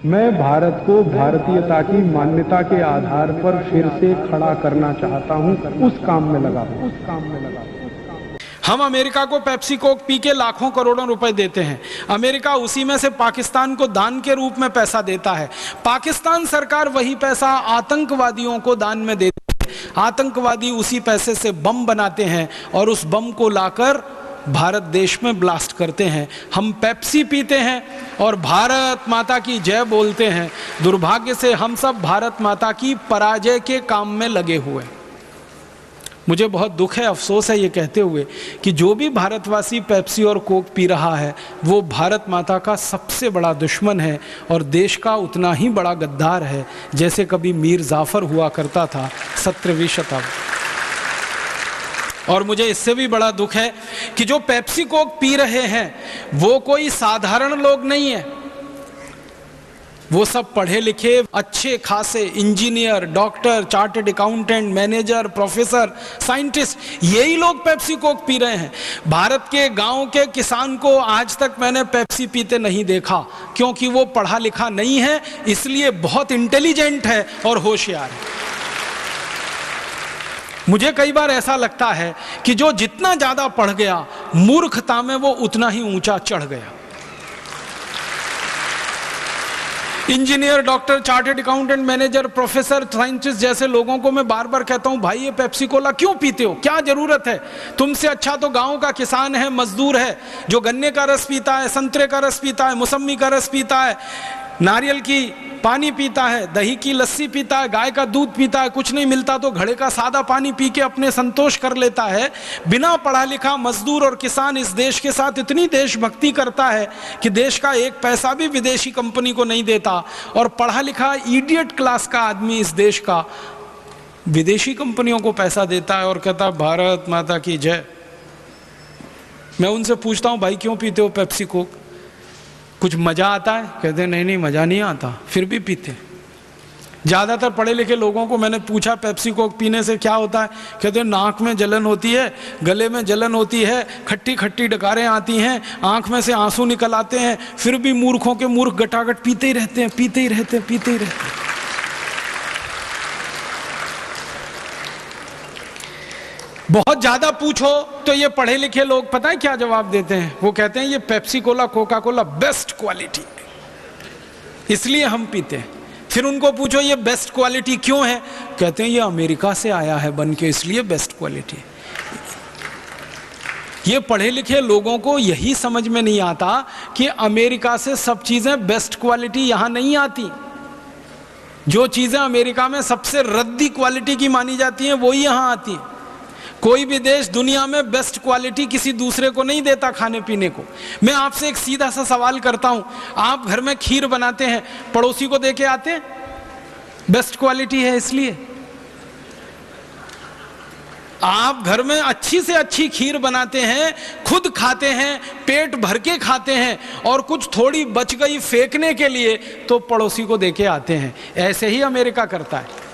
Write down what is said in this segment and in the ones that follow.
मैं भारत को भारतीयता की मान्यता के आधार पर फिर से खड़ा करना चाहता हूं, उस काम में लगा हूं। हम अमेरिका को पेप्सी कोक पी के लाखों करोड़ों रुपए देते हैं। अमेरिका उसी में से पाकिस्तान को दान के रूप में पैसा देता है। पाकिस्तान सरकार वही पैसा आतंकवादियों को दान में देती है। आतंकवादी उसी पैसे से बम बनाते हैं और उस बम को लाकर भारत देश में ब्लास्ट करते हैं। हम पेप्सी पीते हैं और भारत माता की जय बोलते हैं। दुर्भाग्य से हम सब भारत माता की पराजय के काम में लगे हुए हैं। मुझे बहुत दुख है, अफसोस है ये कहते हुए कि जो भी भारतवासी पेप्सी और कोक पी रहा है वो भारत माता का सबसे बड़ा दुश्मन है और देश का उतना ही बड़ा गद्दार है जैसे कभी मीर जाफर हुआ करता था 17वीं शताब्दी। और मुझे इससे भी बड़ा दुख है कि जो पेप्सी कोक पी रहे हैं वो कोई साधारण लोग नहीं है। वो सब पढ़े लिखे अच्छे खासे engineer, doctor, chartered accountant, manager, professor, scientist, यही लोग पेप्सी कोक पी रहे हैं। भारत के गांव के किसान को आज तक मैंने पेप्सी पीते नहीं देखा, क्योंकि वो पढ़ा लिखा नहीं है, इसलिए बहुत इंटेलिजेंट है और होशियार है। मुझे कई बार ऐसा लगता है कि जो जितना ज्यादा पढ़ गया मूर्खता में वो उतना ही ऊंचा चढ़ गया। Engineer, doctor, chartered accountant, manager, professor, scientist जैसे लोगों को मैं बार बार कहता हूं, भाई ये पेप्सी कोला क्यों पीते हो, क्या जरूरत है? तुमसे अच्छा तो गांव का किसान है, मजदूर है, जो गन्ने का रस पीता है, संतरे का रस पीता है, मौसमी का रस पीता है, नारियल की पानी पीता है, दही की लस्सी पीता है, गाय का दूध पीता है, कुछ नहीं मिलता तो घड़े का सादा पानी पी के अपने संतोष कर लेता है। बिना पढ़ा लिखा मजदूर और किसान इस देश के साथ इतनी देशभक्ति करता है कि देश का एक पैसा भी विदेशी कंपनी को नहीं देता, और पढ़ा लिखा इडियट क्लास का आदमी इस देश का विदेशी कंपनियों को पैसा देता है और कहता भारत माता की जय। मैं उनसे पूछता हूं, भाई क्यों पीते हो पेप्सी कोक? कुछ मजा आता है? कहते हैं नहीं मजा नहीं आता, फिर भी पीते। ज्यादातर पढ़े लिखे लोगों को मैंने पूछा पेप्सी कोक पीने से क्या होता है, कहते हैं नाक में जलन होती है, गले में जलन होती है, खट्टी खट्टी डकारें आती हैं, आंख में से आंसू निकल आते हैं, फिर भी मूर्खों के मूर्ख गटागट पीते ही रहते हैं, पीते ही रहते हैं, पीते ही रहते हैं। बहुत ज्यादा पूछो तो ये पढ़े लिखे लोग पता है क्या जवाब देते हैं? वो कहते हैं ये Pepsi Cola, Coca Cola best quality इसलिए हम पीते हैं। फिर उनको पूछो ये बेस्ट क्वालिटी क्यों है? कहते हैं ये अमेरिका से आया है बन के, इसलिए बेस्ट क्वालिटी। ये पढ़े लिखे लोगों को यही समझ में नहीं आता कि अमेरिका से सब चीजें बेस्ट क्वालिटी यहां नहीं आती। जो चीजें अमेरिका में सबसे रद्दी क्वालिटी की मानी जाती हैं वही यहां आती है। कोई भी देश दुनिया में बेस्ट क्वालिटी किसी दूसरे को नहीं देता खाने पीने को। मैं आपसे एक सीधा सा सवाल करता हूं, आप घर में खीर बनाते हैं, पड़ोसी को देके आते हैं? बेस्ट क्वालिटी है इसलिए। आप घर में अच्छी से अच्छी खीर बनाते हैं, खुद खाते हैं, पेट भर के खाते हैं, और कुछ थोड़ी बच गई फेंकने के लिए तो पड़ोसी को देके आते हैं। ऐसे ही अमेरिका करता है।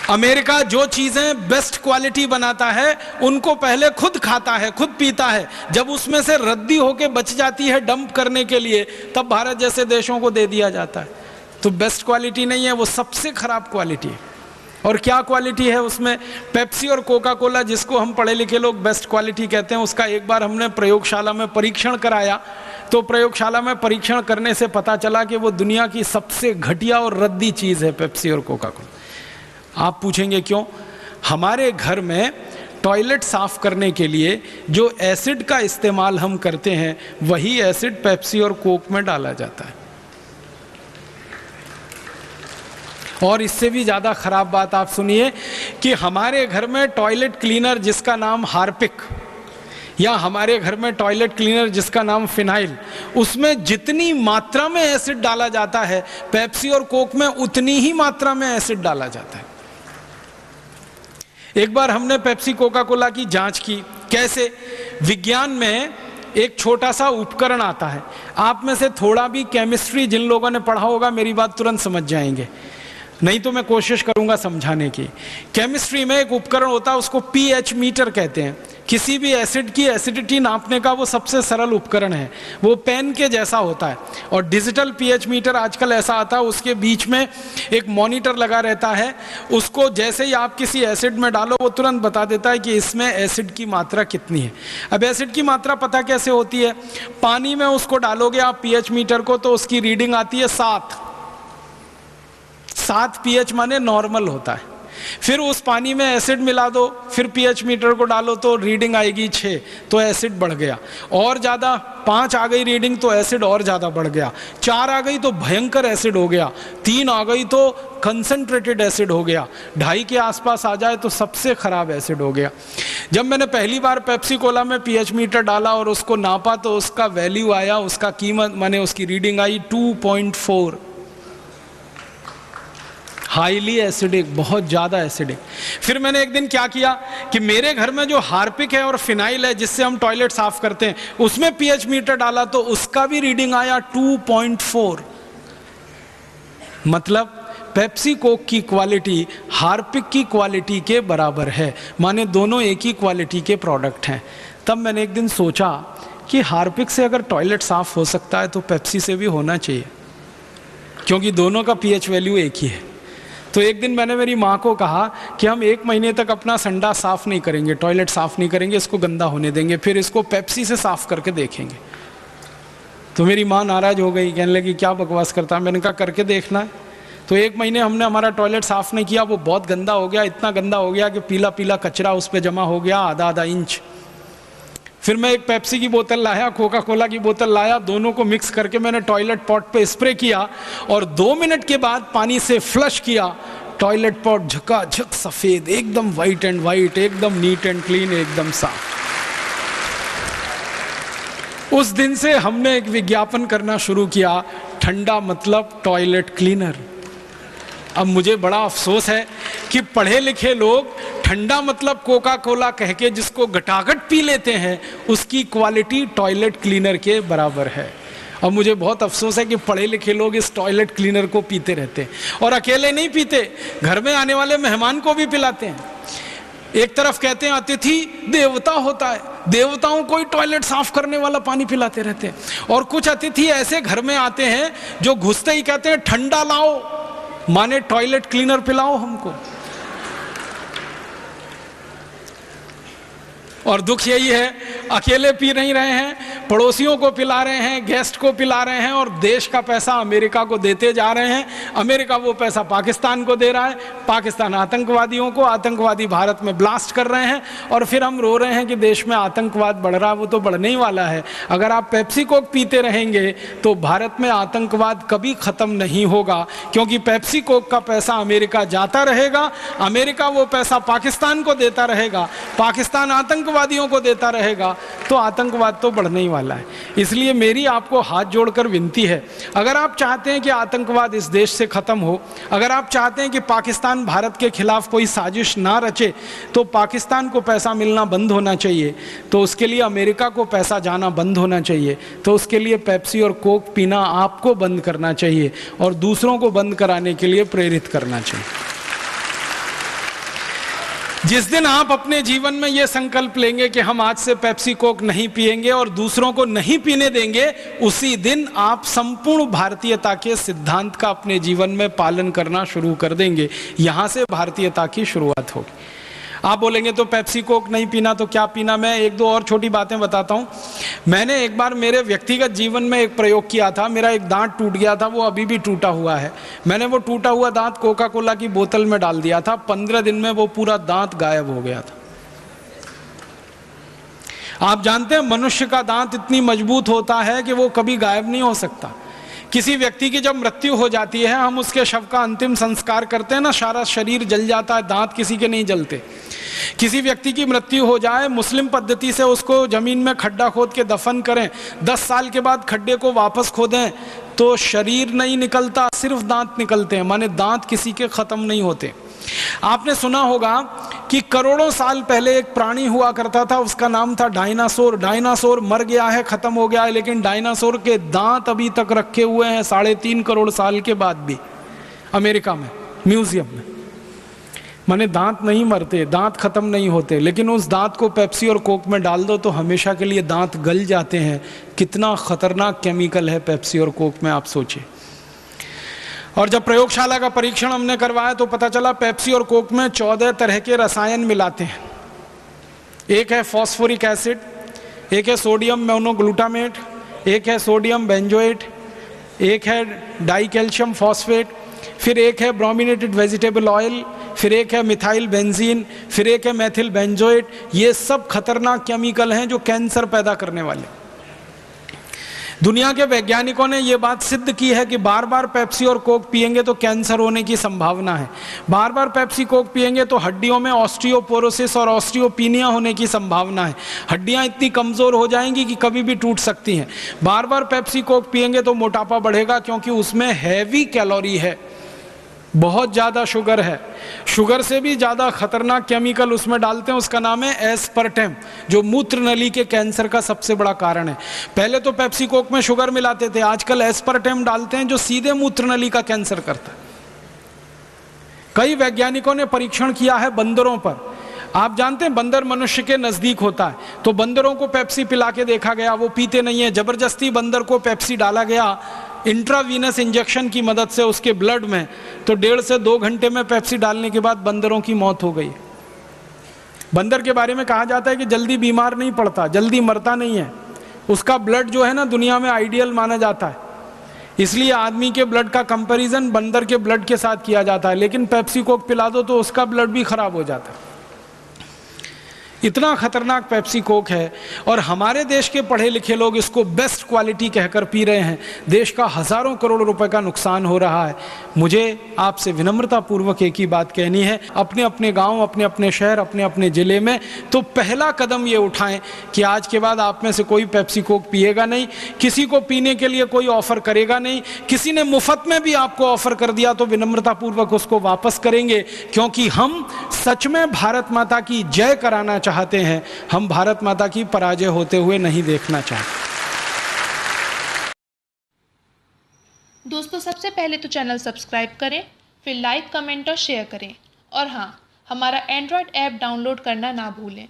अमेरिका जो चीजें बेस्ट क्वालिटी बनाता है उनको पहले खुद खाता है, खुद पीता है। जब उसमें से रद्दी होके बच जाती है डंप करने के लिए, तब भारत जैसे देशों को दे दिया जाता है। तो बेस्ट क्वालिटी नहीं है, वो सबसे खराब क्वालिटी है। और क्या क्वालिटी है उसमें? पेप्सी और कोका कोला, जिसको हम पढ़े लिखे लोग बेस्ट क्वालिटी कहते हैं, उसका एक बार हमने प्रयोगशाला में परीक्षण कराया। तो प्रयोगशाला में परीक्षण करने से पता चला कि वो दुनिया की सबसे घटिया और रद्दी चीज है पेप्सी और कोका कोला। आप पूछेंगे क्यों? हमारे घर में टॉयलेट साफ करने के लिए जो एसिड का इस्तेमाल हम करते हैं वही एसिड पेप्सी और कोक में डाला जाता है। और इससे भी ज्यादा खराब बात आप सुनिए कि हमारे घर में टॉयलेट क्लीनर जिसका नाम हार्पिक, या हमारे घर में टॉयलेट क्लीनर जिसका नाम फिनाइल, उसमें जितनी मात्रा में एसिड डाला जाता है पेप्सी और कोक में उतनी ही मात्रा में एसिड डाला जाता है। एक बार हमने पेप्सी कोका कोला की जांच की। कैसे? विज्ञान में एक छोटा सा उपकरण आता है, आप में से थोड़ा भी केमिस्ट्री जिन लोगों ने पढ़ा होगा मेरी बात तुरंत समझ जाएंगे। नहीं तो मैं कोशिश करूंगा समझाने की। केमिस्ट्री में एक उपकरण होता है, उसको पीएच मीटर कहते हैं। किसी भी एसिड की एसिडिटी नापने का वो सबसे सरल उपकरण है, वो पेन के जैसा होता है। और डिजिटल पीएच मीटर आजकल ऐसा आता है, उसके बीच में एक मॉनिटर लगा रहता है, उसको जैसे ही आप किसी एसिड में डालो वो तुरंत बता देता है कि इसमें एसिड की मात्रा कितनी है। अब एसिड की मात्रा पता कैसे होती है? पानी में उसको डालोगे आप पीएच मीटर को, तो उसकी रीडिंग आती है 7 पीएच माने नॉर्मल होता है। फिर उस पानी में एसिड मिला दो, फिर पीएच मीटर को डालो तो रीडिंग आएगी 6, तो एसिड बढ़ गया। और ज़्यादा 5 आ गई रीडिंग तो एसिड और ज़्यादा बढ़ गया। 4 आ गई तो भयंकर एसिड हो गया। 3 आ गई तो कंसंट्रेटेड एसिड हो गया। 2.5 के आसपास आ जाए तो सबसे खराब एसिड हो गया। जब मैंने पहली बार पेप्सी कोला में पीएच मीटर डाला और उसको नापा तो उसका वैल्यू आया, उसका कीमत माने उसकी रीडिंग आई 2.4। हाईली एसिडिक, बहुत ज़्यादा एसिडिक। फिर मैंने एक दिन क्या किया कि मेरे घर में जो हार्पिक है और फिनाइल है जिससे हम टॉयलेट साफ करते हैं, उसमें पीएच मीटर डाला तो उसका भी रीडिंग आया 2.4। मतलब पेप्सी कोक की क्वालिटी हार्पिक की क्वालिटी के बराबर है, माने दोनों एक ही क्वालिटी के प्रोडक्ट हैं। तब मैंने एक दिन सोचा कि हार्पिक से अगर टॉयलेट साफ हो सकता है तो पेप्सी से भी होना चाहिए, क्योंकि दोनों का पीएच वैल्यू एक ही है। तो एक दिन मैंने मेरी माँ को कहा कि हम 1 महीने तक अपना संडा साफ़ नहीं करेंगे, टॉयलेट साफ़ नहीं करेंगे, इसको गंदा होने देंगे, फिर इसको पेप्सी से साफ़ करके देखेंगे। तो मेरी माँ नाराज़ हो गई, कहने लगी क्या बकवास करता है। मैंने कहा करके देखना है। तो 1 महीने हमने हमारा टॉयलेट साफ़ नहीं किया, वो बहुत गंदा हो गया, इतना गंदा हो गया कि पीला पीला कचरा उस पर जमा हो गया आधा इंच। फिर मैं एक पेप्सी की बोतल लाया, कोका कोला की बोतल लाया, दोनों को मिक्स करके मैंने टॉयलेट पॉट पे स्प्रे किया और 2 मिनट के बाद पानी से फ्लश किया। टॉयलेट पॉट झकाझक सफ़ेद, एकदम वाइट एंड वाइट, एकदम नीट एंड क्लीन, एकदम साफ। उस दिन से हमने एक विज्ञापन करना शुरू किया, ठंडा मतलब टॉयलेट क्लीनर। अब मुझे बड़ा अफसोस है कि पढ़े लिखे लोग ठंडा मतलब कोका कोला कह के जिसको गटागट पी लेते हैं, उसकी क्वालिटी टॉयलेट क्लीनर के बराबर है। अब मुझे बहुत अफसोस है कि पढ़े लिखे लोग इस टॉयलेट क्लीनर को पीते रहते हैं, और अकेले नहीं पीते, घर में आने वाले मेहमान को भी पिलाते हैं। एक तरफ कहते हैं अतिथि देवता होता है, देवताओं को ही टॉयलेट साफ करने वाला पानी पिलाते रहते हैं, और कुछ अतिथि ऐसे घर में आते हैं जो घुसते ही कहते हैं ठंडा लाओ, माने टॉयलेट क्लीनर पिलाओ हमको। और दुख यही है, अकेले पी नहीं रहे हैं, पड़ोसियों को पिला रहे हैं, गेस्ट को पिला रहे हैं, और देश का पैसा अमेरिका को देते जा रहे हैं। अमेरिका वो पैसा पाकिस्तान को दे रहा है, पाकिस्तान आतंकवादियों को, आतंकवादी भारत में ब्लास्ट कर रहे हैं, और फिर हम रो रहे हैं कि देश में आतंकवाद बढ़ रहा है। वो तो बढ़ने ही वाला है। अगर आप पेप्सी कोक पीते रहेंगे तो भारत में आतंकवाद कभी ख़त्म नहीं होगा, क्योंकि पेप्सी कोक का पैसा अमेरिका जाता रहेगा, अमेरिका वो पैसा पाकिस्तान को देता रहेगा, पाकिस्तान आतंकवादियों को देता रहेगा, तो आतंकवाद तो बढ़ने ही वाला है। इसलिए मेरी आपको हाथ जोड़कर विनती है, अगर आप चाहते हैं कि आतंकवाद इस देश से खत्म हो, अगर आप चाहते हैं कि पाकिस्तान भारत के खिलाफ कोई साजिश ना रचे, तो पाकिस्तान को पैसा मिलना बंद होना चाहिए, तो उसके लिए अमेरिका को पैसा जाना बंद होना चाहिए, तो उसके लिए पेप्सी और कोक पीना आपको बंद करना चाहिए और दूसरों को बंद कराने के लिए प्रेरित करना चाहिए। जिस दिन आप अपने जीवन में यह संकल्प लेंगे कि हम आज से पेप्सी कोक नहीं पिएंगे और दूसरों को नहीं पीने देंगे, उसी दिन आप संपूर्ण भारतीयता के सिद्धांत का अपने जीवन में पालन करना शुरू कर देंगे। यहां से भारतीयता की शुरुआत होगी। आप बोलेंगे तो पेप्सी कोक नहीं पीना तो क्या पीना? मैं 1-2 और छोटी बातें बताता हूँ। मैंने एक बार मेरे व्यक्तिगत जीवन में एक प्रयोग किया था। मेरा एक दांत टूट गया था, वो अभी भी टूटा हुआ है। मैंने वो टूटा हुआ दांत कोका कोला की बोतल में डाल दिया था। 15 दिन में वो पूरा दांत गायब हो गया था। आप जानते हैं मनुष्य का दांत इतनी मजबूत होता है कि वो कभी गायब नहीं हो सकता। किसी व्यक्ति की जब मृत्यु हो जाती है, हम उसके शव का अंतिम संस्कार करते हैं ना, सारा शरीर जल जाता है, दांत किसी के नहीं जलते। किसी व्यक्ति की मृत्यु हो जाए, मुस्लिम पद्धति से उसको जमीन में खड्डा खोद के दफन करें, 10 साल के बाद खड्डे को वापस खोदें तो शरीर नहीं निकलता, सिर्फ दांत निकलते हैं, माने दांत किसी के खत्म नहीं होते। आपने सुना होगा कि करोड़ों साल पहले एक प्राणी हुआ करता था, उसका नाम था डायनासोर। डायनासोर मर गया है, खत्म हो गया है, लेकिन डायनासोर के दांत अभी तक रखे हुए हैं 3.5 करोड़ साल के बाद भी अमेरिका में। म्यूजियम में। माने दांत नहीं मरते, दांत खत्म नहीं होते, लेकिन उस दांत को पेप्सी और कोक में डाल दो तो हमेशा के लिए दांत गल जाते हैं। कितना खतरनाक केमिकल है पेप्सी और कोक में, आप सोचिए। और जब प्रयोगशाला का परीक्षण हमने करवाया तो पता चला पेप्सी और कोक में 14 तरह के रसायन मिलाते हैं। एक है फॉस्फोरिक एसिड, एक है सोडियम मोनोग्लूटामेट, एक है सोडियम बेंजोएट, एक है डाई कैल्शियम फॉस्फेट, फिर एक है ब्रोमिनेटेड वेजिटेबल ऑयल, फिर एक है मिथाइल बेंजीन, फिर एक है मेथिल बेंजोएट। ये सब खतरनाक केमिकल हैं जो कैंसर पैदा करने वाले। दुनिया के वैज्ञानिकों ने यह बात सिद्ध की है कि बार बार पेप्सी और कोक पिएंगे तो कैंसर होने की संभावना है। बार बार पेप्सी कोक पिएंगे तो हड्डियों में ऑस्टियोपोरोसिस और ऑस्टियोपीनिया होने की संभावना है। हड्डियां इतनी कमजोर हो जाएंगी कि कभी भी टूट सकती हैं। बार बार पेप्सी कोक पिएंगे तो मोटापा बढ़ेगा, क्योंकि उसमें हैवी कैलोरी है, बहुत ज़्यादा शुगर है। शुगर से भी ज़्यादा खतरनाक केमिकल उसमें डालते हैं, उसका नाम है एस्पर्टेम, जो मूत्र नली के कैंसर का सबसे बड़ा कारण है। पहले तो पेप्सी कोक में शुगर मिलाते थे, आजकल एस्पर्टेम डालते हैं जो सीधे मूत्र नली का कैंसर करता है। कई वैज्ञानिकों ने परीक्षण किया है बंदरों पर। आप जानते हैं बंदर मनुष्य के नज़दीक होता है, तो बंदरों को पेप्सी पिला के देखा गया, वो पीते नहीं है। जबरदस्ती बंदर को पेप्सी डाला गया इंट्रावीनस इंजेक्शन की मदद से उसके ब्लड में, तो 1.5 से 2 घंटे में पेप्सी डालने के बाद बंदरों की मौत हो गई। बंदर के बारे में कहा जाता है कि जल्दी बीमार नहीं पड़ता, जल्दी मरता नहीं है। उसका ब्लड जो है ना दुनिया में आइडियल माना जाता है, इसलिए आदमी के ब्लड का कंपैरिजन बंदर के ब्लड के साथ किया जाता है। लेकिन पेप्सी कोक पिला दो तो उसका ब्लड भी खराब हो जाता है। इतना खतरनाक पेप्सी कोक है, और हमारे देश के पढ़े लिखे लोग इसको बेस्ट क्वालिटी कहकर पी रहे हैं। देश का हजारों करोड़ रुपए का नुकसान हो रहा है। मुझे आपसे विनम्रता पूर्वक एक ही बात कहनी है, अपने अपने गांव, अपने अपने शहर, अपने अपने जिले में तो पहला कदम ये उठाएं कि आज के बाद आप में से कोई पेप्सी कोक पिएगा नहीं, किसी को पीने के लिए कोई ऑफर करेगा नहीं। किसी ने मुफ्त में भी आपको ऑफर कर दिया तो विनम्रता पूर्वक उसको वापस करेंगे, क्योंकि हम सच में भारत माता की जय कराना चाहते हैं। हम भारत माता की पराजय होते हुए नहीं देखना चाहते। दोस्तों, सबसे पहले तो चैनल सब्सक्राइब करें, फिर लाइक, कमेंट और शेयर करें, और हाँ, हमारा एंड्रॉयड ऐप डाउनलोड करना ना भूलें।